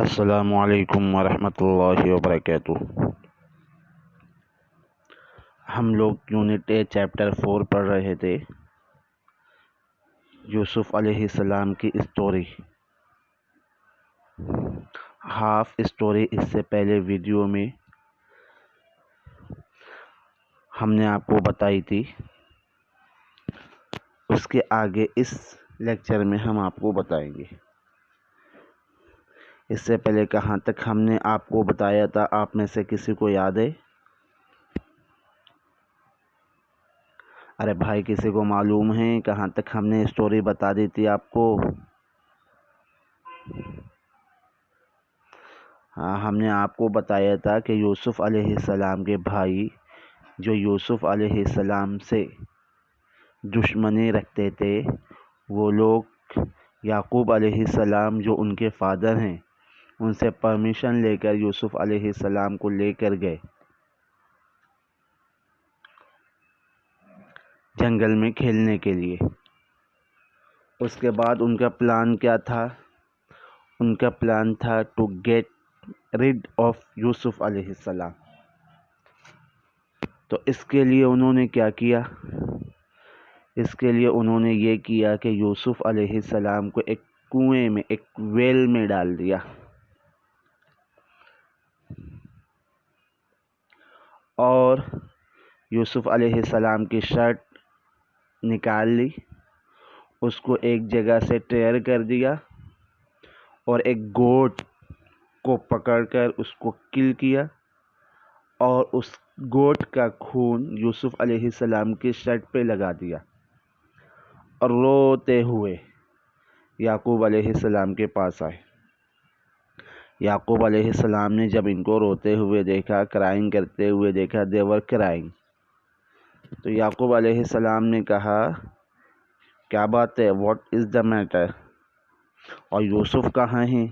السلام علیکم ورحمۃ اللہ وبرکاتہ۔ ہم لوگ یونٹ 8 چیپٹر 4 پڑھ رہے تھے، یوسف علیہ السلام کی اسٹوری، ہاف اسٹوری۔ اس سے پہلے ویڈیو میں ہم نے آپ کو بتائی تھی، اس کے آگے اس لیکچر میں ہم آپ کو بتائیں گے۔ اس سے پہلے کہاں تک ہم نے آپ کو بتایا تھا، آپ میں سے کسی کو یاد ہے؟ ارے بھائی، کسی کو معلوم ہے کہاں تک ہم نے اسٹوری بتا دی تھی آپ کو؟ ہاں، ہم نے آپ کو بتایا تھا کہ یوسف علیہ السلام کے بھائی جو یوسف علیہ السلام سے دشمنی رکھتے تھے، وہ لوگ یعقوب علیہ السلام جو ان کے فادر ہیں، ان سے پرمیشن لے کر یوسف علیہ السلام کو لے کر گئے جنگل میں کھیلنے کے لیے۔ اس کے بعد ان کا پلان کیا تھا؟ ان کا پلان تھا ٹو گیٹ ریڈ آف یوسف علیہ السلام۔ تو اس کے لیے انہوں نے کیا کیا؟ اس کے لیے انہوں نے یہ کیا کہ یوسف علیہ السلام کو ایک کنویں میں، ایک ویل میں ڈال دیا، اور یوسف علیہ السلام کی شرٹ نکال لی، اس کو ایک جگہ سے ٹیئر کر دیا، اور ایک گوٹ کو پکڑ کر اس کو کل کیا، اور اس گوٹ کا خون یوسف علیہ السلام کی شرٹ پہ لگا دیا، اور روتے ہوئے یعقوب علیہ السلام کے پاس آئے۔ یعقوب علیہ السلام نے جب ان کو روتے ہوئے دیکھا، کرائنگ کرتے ہوئے دیکھا، they were crying، تو یعقوب علیہ السلام نے کہا، کیا بات ہے، what is the matter، اور یوسف کہاں ہیں؟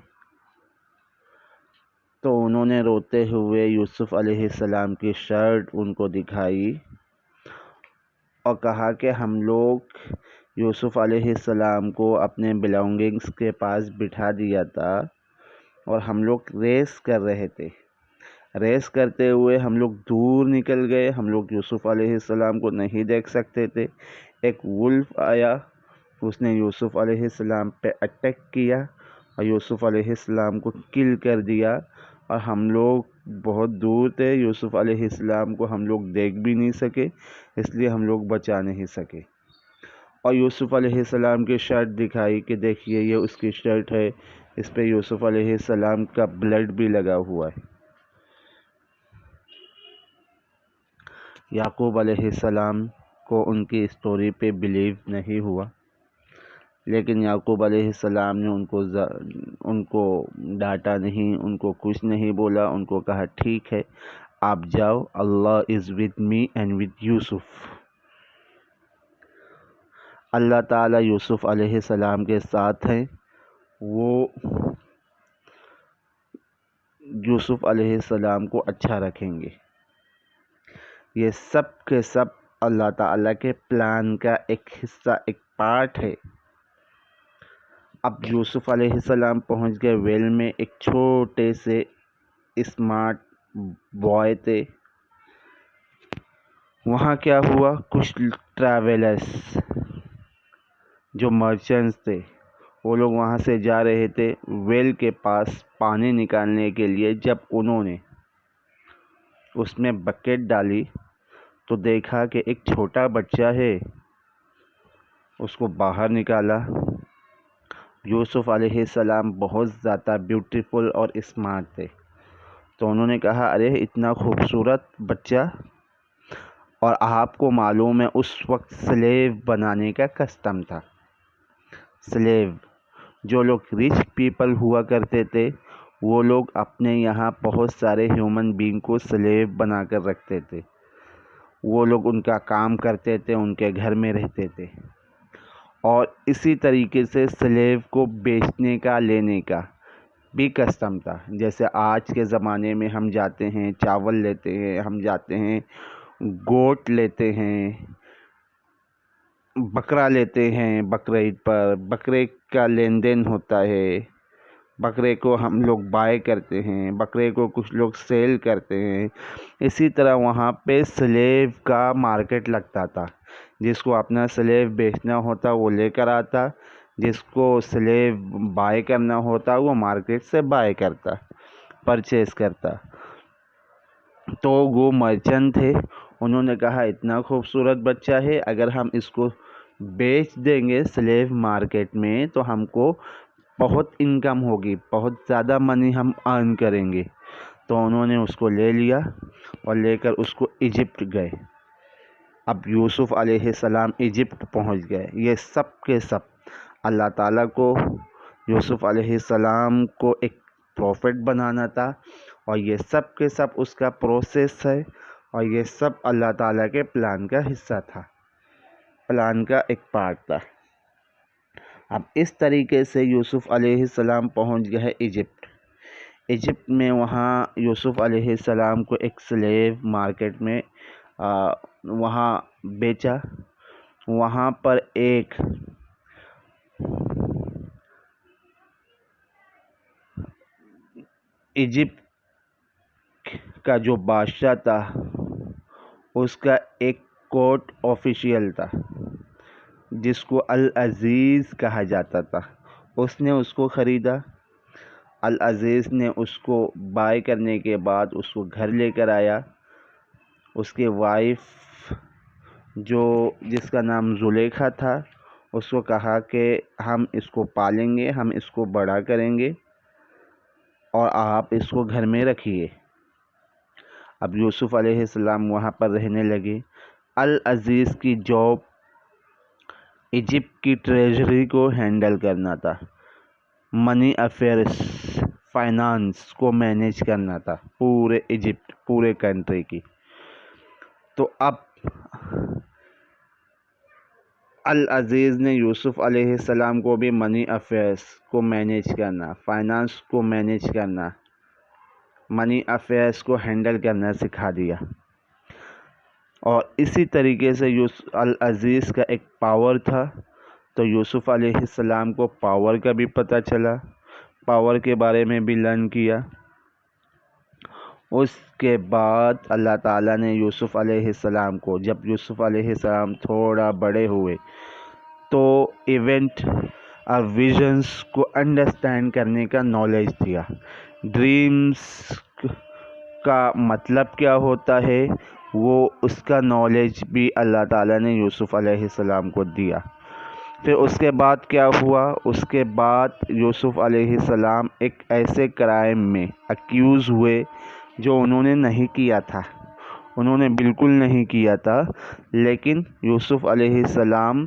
تو انہوں نے روتے ہوئے یوسف علیہ السلام کی شرٹ ان کو دکھائی، اور کہا کہ ہم لوگ یوسف علیہ السلام کو اپنے بلانگنگز کے پاس بٹھا دیا تھا، اور ہم لوگ ریس کر رہے تھے۔ ریس کرتے ہوئے ہم لوگ دور نکل گئے، ہم لوگ یوسف علیہ السلام کو نہیں دیکھ سکتے تھے۔ ایک وولف آیا، اس نے یوسف علیہ السلام پہ اٹیک کیا، اور یوسف علیہ السلام کو کل کر دیا، اور ہم لوگ بہت دور تھے، یوسف علیہ السلام کو ہم لوگ دیکھ بھی نہیں سکے، اس لیے ہم لوگ بچا نہیں سکے۔ اور یوسف علیہ السلام کی شرٹ دکھائی کہ دیکھیے یہ اس کی شرٹ ہے، اس پہ یوسف علیہ السلام کا بلڈ بھی لگا ہوا ہے۔ یعقوب علیہ السلام کو ان کی اسٹوری پہ بلیو نہیں ہوا، لیکن یعقوب علیہ السلام نے ان کو ڈانٹا نہیں، ان کو کچھ نہیں بولا، ان کو کہا ٹھیک ہے آپ جاؤ، Allah is with me and with Yusuf. Allah تعالیٰ یوسف علیہ السلام کے ساتھ ہیں، وہ یوسف علیہ السلام کو اچھا رکھیں گے۔ یہ سب کے سب اللہ تعالیٰ کے پلان کا ایک حصہ، ایک پارٹ ہے۔ اب یوسف علیہ السلام پہنچ گئے ویل میں، ایک چھوٹے سے اسمارٹ بوائے تھے۔ وہاں کیا ہوا، کچھ ٹریولرز جو مرچنٹس تھے، وہ لوگ وہاں سے جا رہے تھے ویل کے پاس پانی نکالنے کے لیے۔ جب انہوں نے اس میں بکیٹ ڈالی تو دیکھا کہ ایک چھوٹا بچہ ہے، اس کو باہر نکالا۔ یوسف علیہ السلام بہت زیادہ بیوٹیفل اور اسمارٹ تھے، تو انہوں نے کہا ارے اتنا خوبصورت بچہ، اور آپ کو معلوم ہے اس وقت سلیو بنانے کا کسٹم تھا۔ سلیو، جو لوگ ریچ پیپل ہوا کرتے تھے، وہ لوگ اپنے یہاں بہت سارے ہیومن بینگ کو سلیو بنا کر رکھتے تھے۔ وہ لوگ ان کا کام کرتے تھے، ان کے گھر میں رہتے تھے، اور اسی طریقے سے سلیو کو بیچنے کا، لینے کا بھی کسٹم تھا۔ جیسے آج کے زمانے میں ہم جاتے ہیں چاول لیتے ہیں، ہم جاتے ہیں گوٹ لیتے ہیں، بکرا لیتے ہیں، بقرعید پر بکرے کا لین دین ہوتا ہے، بکرے کو ہم لوگ بائی کرتے ہیں، بکرے کو کچھ لوگ سیل کرتے ہیں۔ اسی طرح وہاں پہ سلیو کا مارکیٹ لگتا تھا، جس کو اپنا سلیو بیچنا ہوتا وہ لے کر آتا، جس کو سلیو بائی کرنا ہوتا وہ مارکیٹ سے بائی کرتا، پرچیز کرتا۔ تو وہ مرچنٹ تھے، انہوں نے کہا اتنا خوبصورت بچہ ہے، اگر ہم اس کو بیچ دیں گے سلیو مارکیٹ میں تو ہم کو بہت انکم ہوگی، بہت زیادہ منی ہم ارن کریں گے۔ تو انہوں نے اس کو لے لیا اور لے کر اس کو ایجپٹ گئے۔ اب یوسف علیہ السلام ایجپٹ پہنچ گئے۔ یہ سب کے سب اللہ تعالیٰ کو یوسف علیہ السلام کو ایک پروفٹ بنانا تھا، اور یہ سب کے سب اس کا پروسیس ہے، اور یہ سب اللہ تعالیٰ کے پلان کا حصہ تھا، پلان کا ایک پارٹ تھا۔ اب اس طریقے سے یوسف علیہ السلام پہنچ گئے ایجپٹ۔ ایجپٹ میں وہاں یوسف علیہ السلام کو ایک سلیو مارکیٹ میں وہاں بیچا۔ وہاں پر ایک ایجپٹ کا جو بادشاہ تھا اس کا ایک کورٹ آفیشیل تھا جس کو العزیز کہا جاتا تھا، اس نے اس کو خریدا۔ العزیز نے اس کو بائی کرنے کے بعد اس کو گھر لے کر آیا۔ اس کے وائف جس کا نام زلیخا تھا، اس کو کہا کہ ہم اس کو پالیں گے، ہم اس کو بڑا کریں گے اور آپ اس کو گھر میں رکھیے۔ اب یوسف علیہ السلام وہاں پر رہنے لگے۔ العزیز کی جاب ایجپٹ کی ٹریجری کو ہینڈل کرنا تھا، منی افیئرس، فائنانس کو مینیج کرنا تھا، پورے ایجپٹ، پورے کنٹری کی۔ تو اب العزیز نے یوسف علیہ السلام کو بھی منی افیئرس کو مینیج کرنا، فائنانس کو مینیج کرنا، منی افیئرس کو ہینڈل کرنا سکھا دیا۔ اور اسی طریقے سے العزیز کا ایک پاور تھا، تو یوسف علیہ السلام کو پاور کا بھی پتہ چلا، پاور کے بارے میں بھی لرن کیا۔ اس کے بعد اللہ تعالیٰ نے یوسف علیہ السلام کو، جب یوسف علیہ السلام تھوڑا بڑے ہوئے تو ایونٹ اور ویژنس کو انڈرسٹینڈ کرنے کا نالج دیا۔ ڈریمز کا مطلب کیا ہوتا ہے وہ اس کا نالج بھی اللہ تعالیٰ نے یوسف علیہ السلام کو دیا۔ پھر اس کے بعد کیا ہوا؟ اس کے بعد یوسف علیہ السلام ایک ایسے کرائم میں اکیوز ہوئے جو انہوں نے نہیں کیا تھا، انہوں نے بالکل نہیں کیا تھا، لیکن یوسف علیہ السلام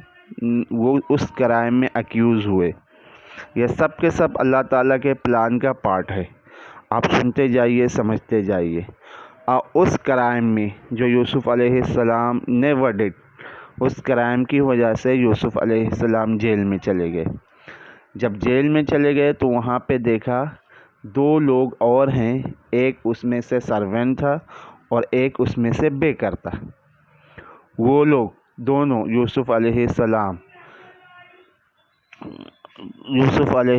وہ اس کرائم میں اکیوز ہوئے۔ یہ سب کے سب اللہ تعالیٰ کے پلان کا پارٹ ہے، آپ سنتے جائیے، سمجھتے جائیے۔ اور اس کرائم میں جو یوسف علیہ السلام نیور ڈیڈ، اس کرائم کی وجہ سے یوسف علیہ السلام جیل میں چلے گئے۔ جب جیل میں چلے گئے تو وہاں پہ دیکھا 2 لوگ اور ہیں، ایک اس میں سے سرونٹ تھا اور ایک اس میں سے بیکر تھا۔ وہ لوگ دونوں یوسف علیہ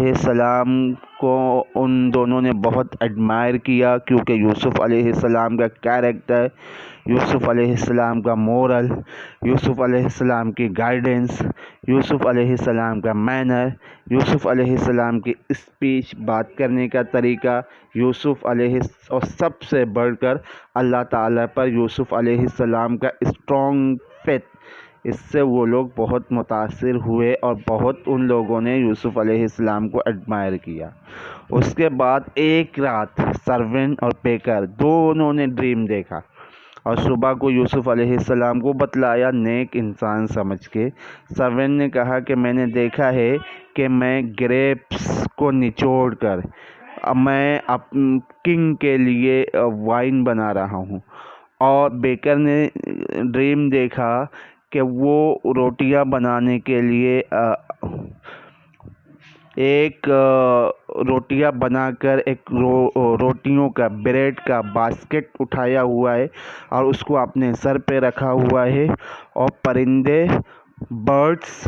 السلام کو ان دونوں نے بہت ایڈمائر کیا، کیونکہ یوسف علیہ السلام کا کیریکٹر، یوسف علیہ السلام کا مورل، یوسف علیہ السلام کی گائیڈنس، یوسف علیہ السلام کا مینر، یوسف علیہ السلام کی اسپیچ، بات کرنے کا طریقہ، یوسف علیہ اور سب سے بڑھ کر اللہ تعالیٰ پر یوسف علیہ السلام کا اسٹرانگ فیتھ، اس سے وہ لوگ بہت متاثر ہوئے اور بہت ان لوگوں نے یوسف علیہ السلام کو ایڈمائر کیا۔ اس کے بعد ایک رات سرونٹ اور بیکر دونوں نے ڈریم دیکھا اور صبح کو یوسف علیہ السلام کو بتلایا، نیک انسان سمجھ کے۔ سرونٹ نے کہا کہ میں نے دیکھا ہے کہ میں گریپس کو نچوڑ کر میں کنگ کے لیے وائن بنا رہا ہوں، اور بیکر نے ڈریم دیکھا کہ وہ روٹیاں بنانے کے لیے ایک روٹیاں بنا کر ایک روٹیوں کا، بریڈ کا باسکٹ اٹھایا ہوا ہے اور اس کو اپنے سر پہ رکھا ہوا ہے، اور پرندے، برڈس